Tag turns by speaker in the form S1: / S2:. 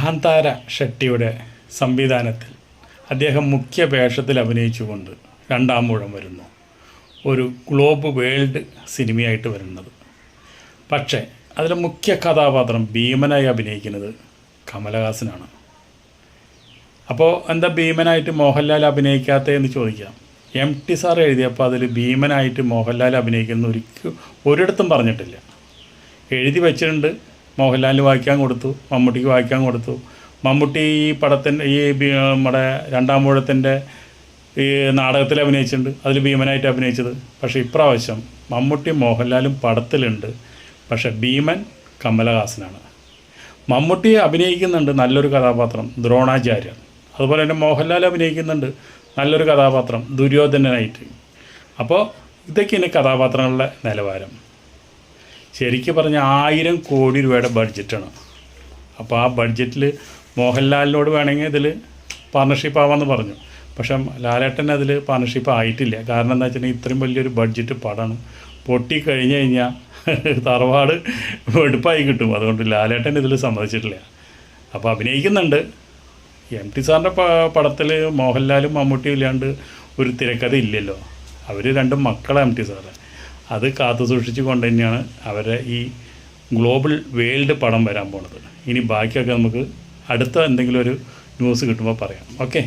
S1: കാന്താര ഷെട്ടിയുടെ സംവിധാനത്തിൽ അദ്ദേഹം മുഖ്യ വേഷത്തിൽ അഭിനയിച്ചുകൊണ്ട് രണ്ടാം ഊഴം വരുന്നു. ഒരു ഗ്ലോബ് വേൾഡ് സിനിമയായിട്ട് വരുന്നത്. പക്ഷേ അതിലെ മുഖ്യ കഥാപാത്രം ഭീമനായി അഭിനയിക്കുന്നത് കമലഹാസനാണ്. അപ്പോൾ എന്താ ഭീമനായിട്ട് മോഹൻലാൽ അഭിനയിക്കാത്തതെന്ന് ചോദിക്കാം. MT സാർ എഴുതിയപ്പോൾ അതിൽ ഭീമനായിട്ട് മോഹൻലാൽ അഭിനയിക്കുന്ന ഒരിടത്തും പറഞ്ഞിട്ടില്ല. എഴുതി വെച്ചിട്ടുണ്ട്, മോഹൻലാലിന് വായിക്കാൻ കൊടുത്തു, മമ്മൂട്ടിക്ക് വായിക്കാൻ കൊടുത്തു. മമ്മൂട്ടി ഈ പടത്തിൻ്റെ നമ്മുടെ രണ്ടാം ഊഴത്തിൻ്റെ ഈ നാടകത്തിൽ അഭിനയിച്ചിട്ടുണ്ട്, അതിൽ ഭീമനായിട്ട് അഭിനയിച്ചത്. പക്ഷേ ഇപ്രാവശ്യം മമ്മൂട്ടിയും മോഹൻലാലും പടത്തിലുണ്ട്, പക്ഷേ ഭീമൻ കമലഹാസനാണ്. മമ്മൂട്ടി അഭിനയിക്കുന്നുണ്ട് നല്ലൊരു കഥാപാത്രം ദ്രോണാചാര്യൻ, അതുപോലെ തന്നെ മോഹൻലാൽ അഭിനയിക്കുന്നുണ്ട് നല്ലൊരു കഥാപാത്രം ദുര്യോധനനായിട്ട്. അപ്പോൾ ഇതൊക്കെയാണ് കഥാപാത്രങ്ങളുടെ നിലവാരം. ശരിക്കും പറഞ്ഞാൽ 1000 കോടി രൂപയുടെ ബഡ്ജറ്റാണ്. അപ്പോൾ ആ ബഡ്ജറ്റിൽ മോഹൻലാലിനോട് വേണമെങ്കിൽ ഇതിൽ പാർട്ണർഷിപ്പ് ആവാമെന്ന് പറഞ്ഞു. പക്ഷേ ലാലേട്ടൻ അതിൽ പാർട്ണർഷിപ്പ് ആയിട്ടില്ല. കാരണം എന്താ വെച്ചിട്ടുണ്ടെങ്കിൽ ഇത്രയും വലിയൊരു ബഡ്ജറ്റ് പടമാണ്, പൊട്ടിക്കഴിഞ്ഞ് കഴിഞ്ഞാൽ തറവാട് വെടുപ്പായി കിട്ടും. അതുകൊണ്ട് ലാലേട്ടൻ ഇതിൽ സമ്മതിച്ചിട്ടില്ല. അപ്പോൾ അഭിനയിക്കുന്നുണ്ട്. MT സാറിൻ്റെ പടത്തിൽ മോഹൻലാലും മമ്മൂട്ടിയും ഇല്ലാണ്ട് ഒരു തിരക്കഥ ഇല്ലല്ലോ. അവർ രണ്ടും മക്കളാണ് MT സാറ്. അത് കാത്തു സൂക്ഷിച്ച് കൊണ്ട് തന്നെയാണ് അവരെ ഈ ഗ്ലോബൽ വേൾഡ് പടം വരാൻ പോണത്. ഇനി ബാക്കിയൊക്കെ നമുക്ക് അടുത്ത എന്തെങ്കിലും ഒരു ന്യൂസ് കിട്ടുമ്പോൾ പറയാം. ഓക്കെ.